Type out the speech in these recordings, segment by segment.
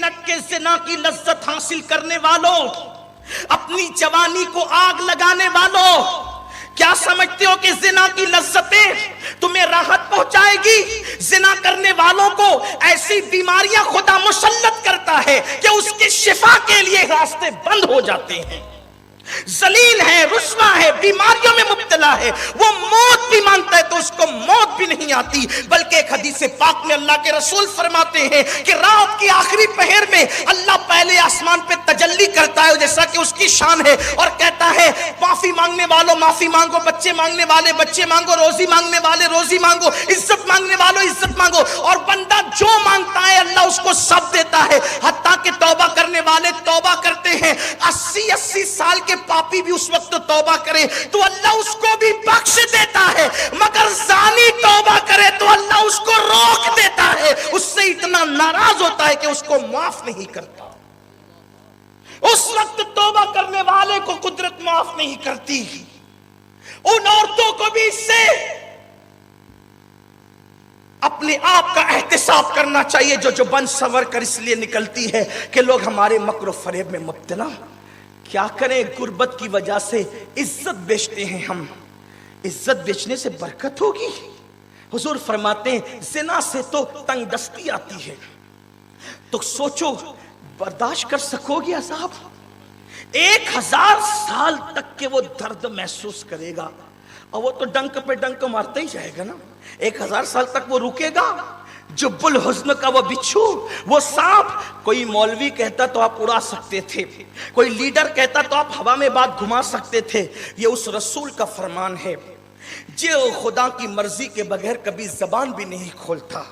Minute کے زنا کی لذت حاصل کرنے والوں، اپنی جوانی کو آگ لگانے والوں، کیا سمجھتے ہو کہ زنا کی لذتیں تمہیں راحت پہنچائے گی؟ زنا کرنے والوں کو ایسی بیماریاں خدا مسلط کرتا ہے کہ اس کے شفا کے لیے راستے بند ہو جاتے ہیں، ذلیل ہے، رسوا ہے، بیماریوں میں مبتلا ہے، وہ موت بھی مانگتا ہے تو اس کو موت بھی نہیں آتی۔ بلکہ ایک حدیث پاک میں اللہ کے رسول فرماتے ہیں کہ رات کی آخری پہر میں اللہ پہلے آسمان پہ تجلی کرتا ہے جیسا کہ اس کی شان ہے، اور کہتا ہے معافی مانگنے والوں معافی مانگو، بچے مانگنے والے بچے مانگو، روزی مانگنے والے روزی مانگو، عزت مانگنے والوں عزت مانگو، اور بندہ جو مانگتا ہے اللہ اس کو سب دیتا ہے، حتیٰ کہ توبہ کرنے والے توبہ کرتے ہیں۔ 80 سال کے پاپی بھی اس وقت توبہ کرے تو اللہ اس کو بھی بخش دیتا ہے، مگر زانی توبہ کرے تو اللہ اس کو روک دیتا ہے، اس سے اتنا ناراض ہوتا ہے کہ اس کو معاف نہیں کرتا۔ اس وقت توبہ کرنے والے کو قدرت معاف نہیں کرتی۔ ان عورتوں کو بھی اس سے اپنے آپ کا احتساب کرنا چاہیے جو بن سنور کر اس لیے نکلتی ہے کہ لوگ ہمارے مکر و فریب میں مبتلا۔ کیا کریں، غربت کی وجہ سے عزت بیچتے ہیں ہم، عزت بیچنے سے برکت ہوگی؟ حضور فرماتے ہیں زنا سے تو تنگ دستی آتی ہے، تو سوچو برداشت کر سکو گے عذاب؟ 1000 سال تک کہ وہ درد محسوس کرے گا، اور وہ تو ڈنک پہ ڈنک مارتا ہی جائے گا نا۔ 1000 سال تک وہ رکے گا؟ جب الحزن کا وہ بچھو، وہ سانپ، کوئی مولوی کہتا تو آپ اڑا سکتے تھے، کوئی لیڈر کہتا تو آپ ہوا میں بات گھما سکتے تھے، یہ اس رسول کا فرمان ہے جو خدا کی مرضی کے بغیر کبھی زبان بھی نہیں کھولتا،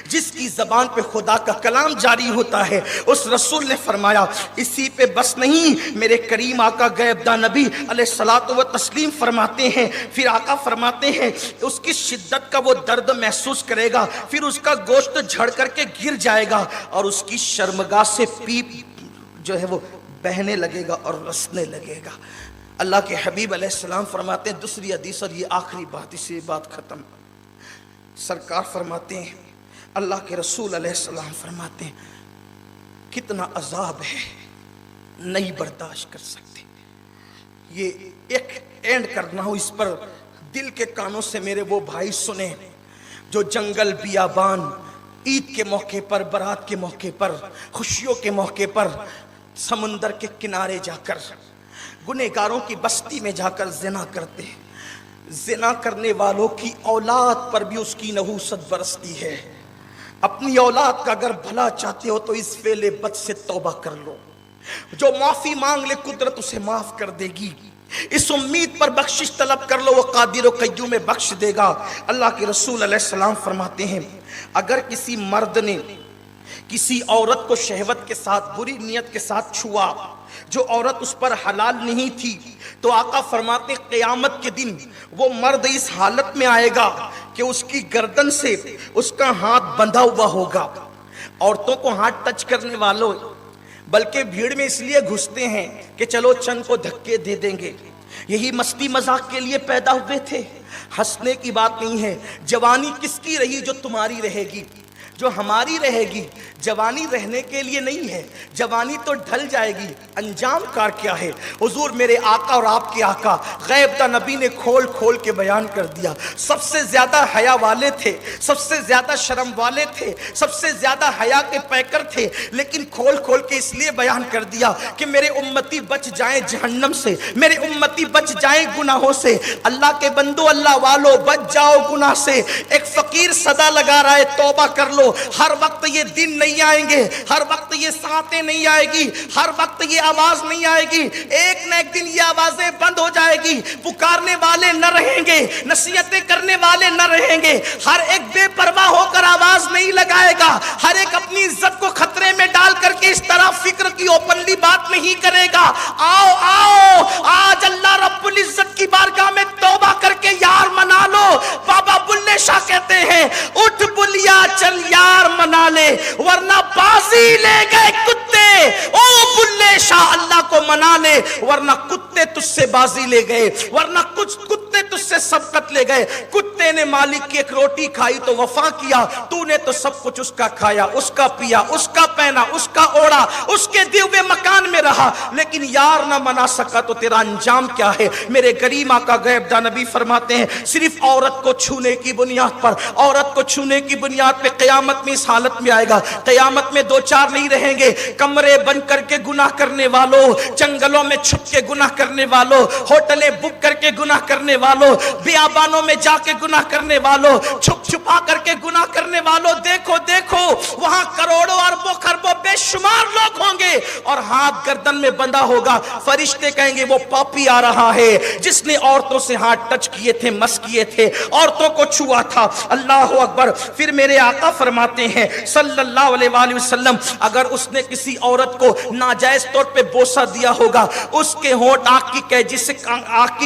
جس کی زبان پہ خدا کا کلام جاری ہوتا ہے۔ اس رسول نے فرمایا اسی پہ بس نہیں، میرے کریم آقا غیب داں نبی علیہ الصلوۃ والتسلیم فرماتے ہیں، پھر آقا فرماتے ہیں اس کی شدت کا وہ درد محسوس کرے گا، پھر اس کا گوشت جھڑ کر کے گر جائے گا، اور اس کی شرمگاہ سے پیپ جو ہے وہ بہنے لگے گا اور رسنے لگے گا۔ اللہ کے حبیب علیہ السلام فرماتے ہیں، دوسری حدیث اور یہ آخری بات، اسی بات ختم، سرکار فرماتے ہیں، اللہ کے رسول علیہ السلام فرماتے ہیں کتنا عذاب ہے نہیں برداشت کر سکتے۔ یہ ایک اینڈ کرنا ہو اس پر، دل کے کانوں سے میرے وہ بھائی سنیں جو جنگل بیابان عید کے موقع پر، برات کے موقع پر، خوشیوں کے موقع پر سمندر کے کنارے جا کر، گنہگاروں کی بستی میں جا کر زنا کرتے ہیں۔ زنا کرنے والوں کی اولاد پر بھی اس کی نحوست برستی ہے۔ اپنی اولاد کا اگر بھلا چاہتے ہو تو اس فعل بد سے توبہ کر لو، جو معافی مانگ لے قدرت اسے معاف کر دے گی، اس امید پر بخشش طلب کر لو، وہ قادر و قیوم میں بخش دے گا۔ اللہ کے رسول علیہ السلام فرماتے ہیں اگر کسی مرد نے کسی عورت کو شہوت کے ساتھ، بری نیت کے ساتھ چھوا، جو عورت اس پر حلال نہیں تھی، تو آقا فرماتے قیامت کے دن وہ مرد اس حالت میں آئے گا کہ اس کی گردن سے اس کا ہاتھ بندھا ہوا ہوگا۔ عورتوں کو ہاتھ ٹچ کرنے والوں بلکہ بھیڑ میں اس لیے گھستے ہیں کہ چلو چند کو دھکے دے دیں گے، یہی مستی مذاق کے لیے پیدا ہوئے تھے، ہنسنے کی بات نہیں ہے۔ جوانی کس کی رہی؟ جو تمہاری رہے گی، جو ہماری رہے گی۔ جوانی رہنے کے لیے نہیں ہے، جوانی تو ڈھل جائے گی، انجام کار کیا ہے؟ حضور میرے آقا اور آپ کے آقا غیب داں نبی نے کھول کھول کے بیان کر دیا۔ سب سے زیادہ حیا والے تھے، سب سے زیادہ شرم والے تھے، سب سے زیادہ حیا کے پیکر تھے، لیکن کھول کھول کے اس لیے بیان کر دیا کہ میرے امتی بچ جائیں جہنم سے، میرے امتی بچ جائیں گناہوں سے۔ اللہ کے بندو، اللہ والو، بچ جاؤ گناہ سے۔ ایک فقیر صدا لگا رہا ہے توبہ کر لو۔ ہر وقت یہ دن نہیں آئیں گے، ہر وقت یہ ساعتیں نہیں آئے گی، ہر وقت یہ آواز نہیں آئے گی، ایک نہ ایک دن یہ آوازیں بند ہو جائے گی۔ پکارنے والے نہ رہیں گے، نصیحتیں کرنے والے نہ رہیں گے، ہر ایک بے پرواہ ہو کر آواز نہیں لگائے گا، ہر ایک اپنی عزت کو خطرے میں ڈال کر کے اس طرح فکر کی اوپنلی بات نہیں کرے گا۔ آؤ آؤ، آج اللہ رب العزت کی بارگاہ میں توبہ کر کے یار منا لو۔ بابا بلے شاہ کہتے ہیں اٹھ بلیا چل یار منا لے، ورنہ بازی لے گئے کتے۔ او بلے شاہ اللہ کو منا لے، ورنہ کتے تجھ سے بازی لے گئے، ورنہ کچھ کتے تجھ سے سبقت لے گئے۔ کتے نے مالک کی ایک روٹی کھائی تو وفا کیا، تو نے تو سب کچھ اس کا کھایا، اس کا پیا، اس کا پہنا، اس کا اوڑا، रहा, उसके दिए हुए मकान में रहा, लेकिन यार ना मना सका तो तेरा अंजाम क्या है? मेरे करीम आका गैब नबी फरमाते हैं सिर्फ औरत को छूने की बुनियाद पर, औरत को छूने की बुनियाद पे क़यामत में इस हालत में आएगा। क़यामत में दो चार नहीं रहेंगे, कमरे बंद करके गुनाह करने वालों, जंगलों में छुप के गुनाह करने वालों, होटलें बुक करके गुनाह करने वालों, बियाबानों में जाके गुनाह करने वालों, छुप छुपा करके गुनाह करने वालों, देखो देखो वहां करोड़ों अरबों खरबों बेशुमार लोग होंगे और हाथ गर्दन में बंधा होगा। फरिश्ते कहेंगे वो पापी आ रहा है जिसने औरतों से हाथ टच किए थे, मस किए थे, औरतों को छुआ था। अल्लाह अकबर। फिर मेरे आका फरमाते हैं सल्लल्लाहु अलैहि वसल्लम, अगर उसने किसी औरत को नाजायज तौर पे बोसा दिया होगा, उसके होंठ आग की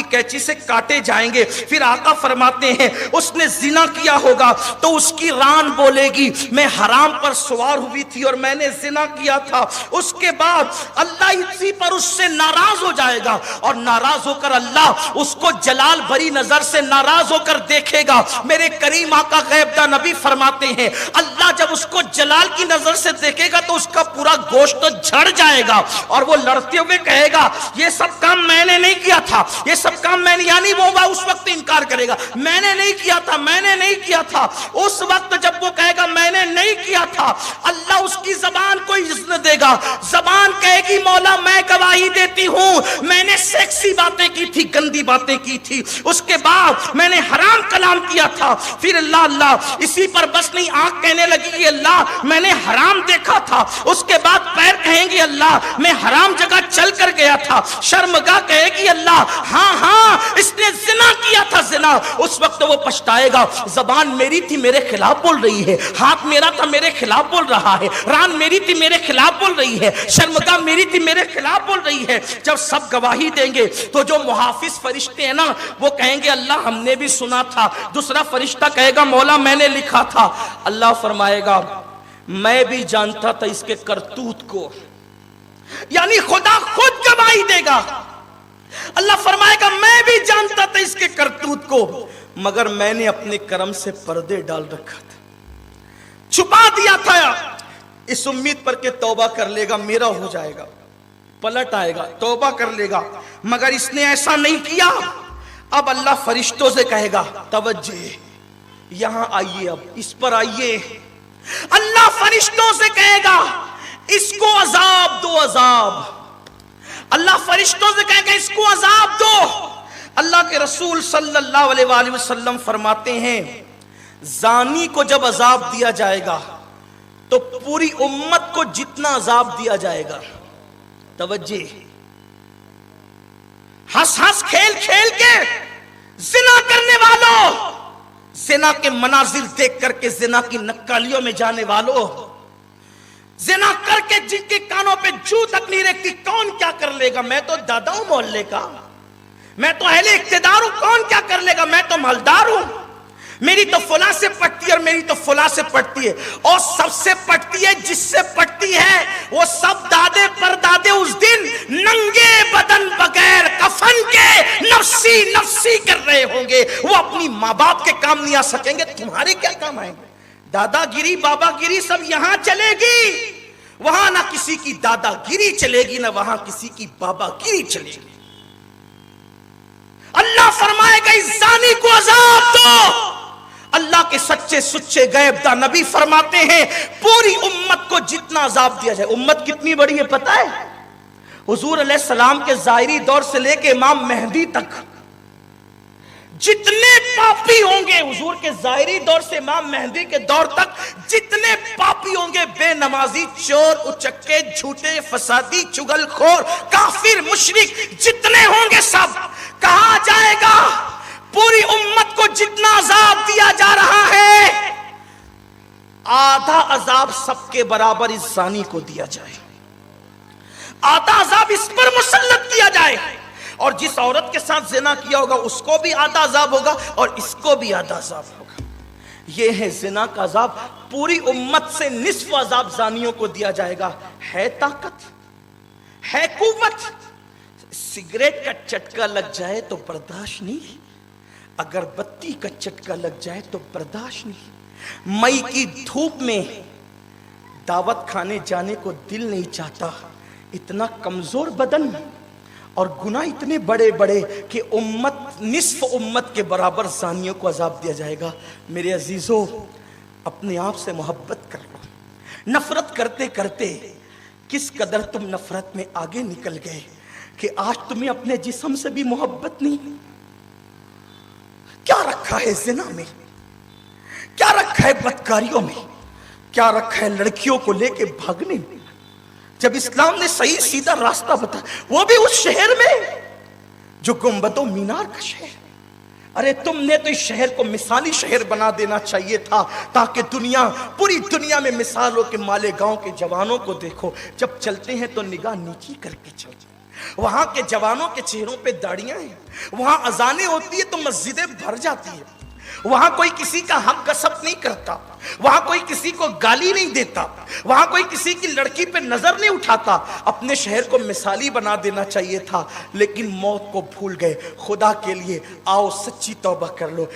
कैंची से काटे जाएंगे। फिर आका फरमाते हैं उसने जिना किया होगा तो उसकी रान बोलेगी मैं हराम पर सवार हुई थी और मैंने जिना किया था। उसके बाद अल्लाह इसी पर उससे नाराज हो जाएगा और नाराज होकर अल्लाह उसको जलाल भरी नजर से नाराज होकर देखेगा। मेरे करीम आका गैब नबी फरमाते हैं अल्लाह जब उसको जलाल की नजर से देखेगा तो उसका पूरा गोश्त तो झड़ जाएगा और वो लड़ते हुए कहेगा ये सब काम मैंने नहीं किया था, ये सब काम मैंने, यानी वो उस वक्त इनकार करेगा मैंने नहीं किया था, मैंने नहीं किया था। उस वक्त जब वो कहेगा मैंने नहीं किया था, अल्लाह उसकी जबान को इज्जत देगा। जबान कहेगी मौला मैं गवाही देती हूं मैंने सेक्सी बातें की थी, गंदी बातें की थी, उसके बाद मैंने हराम कलाम किया था। फिर अल्लाह अल्लाह इसी पर बस नहीं, आंख कहने लगी अल्लाह मैंने हराम देखा था। उसके बाद पैर कहेंगे अल्लाह मैं हराम जगह चल कर गया था। शर्मगाह कहेगी अल्लाह हाँ हाँ इसने जिना किया था, जिना। उस वक्त वो पछताएगा जबान मेरी थी मेरे खिलाफ बोल रही है, हाथ मेरा था मेरे खिलाफ बोल रहा है, रान मेरी थी मेरे खिलाफ बोल रही है, शर्मगाह मेरी थी मेरे खिलाफ बोल रही है। जब सब गवाही देंगे तो जो मुहाफिज फरिश्ते हैं ना वो कहेंगे अल्लाह हमने भी सुना था। दूसरा फरिश्ता कहेगा मौला मैंने लिखा था। अल्लाह फरमाएगा मैं भी जानता था इसके करतूत को, यानी खुदा खुद गवाही देगा। अल्लाह फरमाएगा मैं भी जानता था इसके करतूत को, मगर मैंने अपने कर्म से पर्दे डाल रखा था, छुपा दिया था, इस उम्मीद पर के तौबा कर लेगा मेरा हो जाएगा, पलट आएगा, तौबा कर लेगा, मगर इसने ऐसा नहीं किया। अब अल्लाह फरिश्तों से कहेगा तवज्जे यहां आइए, अब इस पर आइए। अल्लाह फरिश्तों से कहेगा इसको अजाब दो, अजाब। अल्लाह फरिश्तों से कहेगा इसको अजाब दो। अल्लाह के रसूल सल्लल्लाहु अलैहि वसल्लम फरमाते हैं जानी को जब अजाब दिया जाएगा तो पूरी उम्मत को जितना अजाब दिया जाएगा, तवज्जे, हंस हंस खेल खेल के जिना करने वालों, जिना के मनाजिर देख करके जिना की नक्कालियों में जाने वालों, जिना करके जिनके कानों पे जू तक नहीं रखती, कौन क्या कर लेगा, मैं तो दादा हूं मोहल्ले का, मैं तो अहले इक्तिदार हूं, कौन क्या कर लेगा, मैं तो मालदार हूं, मेरी तो फुला से पटती है और मेरी तो फुला से पटती है, और सबसे पटती है जिससे पटती है वो सब दादे परदादे उस दिन नंगे बदन बगैर कफन के नफ्सी नफ्सी कर रहे होंगे। वो अपनी माँ बाप के काम नहीं आ सकेंगे, तुम्हारे क्या काम आएंगे? दादागिरी बाबागिरी सब यहां चलेगी, वहां ना किसी की दादागिरी चलेगी ना वहां किसी की बाबागिरी चलेगी। अल्लाह फरमाएगा इस जानी को अजाब दो। अल्लाह के सच्चे सुच्चे गैब नबी फरमाते हैं पूरी उम्मत को जितना अजाब दिया जाए। उम्मत कितनी बड़ी है पता है? हुजूर अलैहि सलाम के ज़ाहिरी दौर से लेके इमाम मेहदी तक जितने पापी होंगे, हुजूर के ज़ाहिरी दौर से इमाम मेहदी के दौर तक जितने पापी होंगे, बेनमाजी, चोर, उचक्के, झूठे, फसादी, चुगलखोर, काफिर, मुशरिक जितने होंगे सब कहा जाएगा पूरी उम्मत को जितना अजाब दिया जा रहा है आधा अजाब सबके बराबर इस जानी को दिया जाए, आधा अजाब इस पर मुसल्लत किया जाए, और जिस औरत के साथ जिना किया होगा उसको भी आधा अजाब होगा और इसको भी आधा अजाब होगा। यह है जिना का अजाब। पूरी उम्मत से निस्फ अजाब जानियों को दिया जाएगा। है ताकत, है कुव्वत, सिगरेट का चटका लग जाए तो बर्दाश्त नहीं, अगरबत्ती का चटका लग जाए तो बर्दाश्त नहीं, मई की धूप में दावत खाने जाने को दिल नहीं चाहता, इतना कमजोर बदन और गुनाह इतने बड़े बड़े कि उम्मत, निस्फ उम्मत के बराबर ज़ानियों को अजाब दिया जाएगा। मेरे अजीजों, अपने आप से मोहब्बत कर लो। नफरत करते करते किस कदर तुम नफरत में आगे निकल गए कि आज तुम्हें अपने जिस्म से भी मोहब्बत नहीं। क्या रखा है ज़िना में, क्या रखा है बदकारियों में, क्या रखा है लड़कियों को लेके भागने में, जब इस्लाम ने सही सीधा रास्ता बताया, वो भी उस शहर में जो गुंबदों मीनार का शहर। अरे तुमने तो इस शहर को मिसाली शहर बना देना चाहिए था, ताकि दुनिया, पूरी दुनिया में मिसालों के मालेगांव के जवानों को देखो, जब चलते हैं तो निगाह नीची करके चलते। वहां के जवानों के चेहरों पे दाढ़ियां हैं, वहां अजानें होती है तो मस्जिदें भर जाती है, वहां कोई किसी का हक गसब नहीं करता, वहां कोई किसी को गाली नहीं देता, वहां कोई किसी की लड़की पे नजर नहीं उठाता। अपने शहर को मिसाली बना देना चाहिए था, लेकिन मौत को भूल गए। खुदा के लिए आओ सच्ची तौबा कर लो।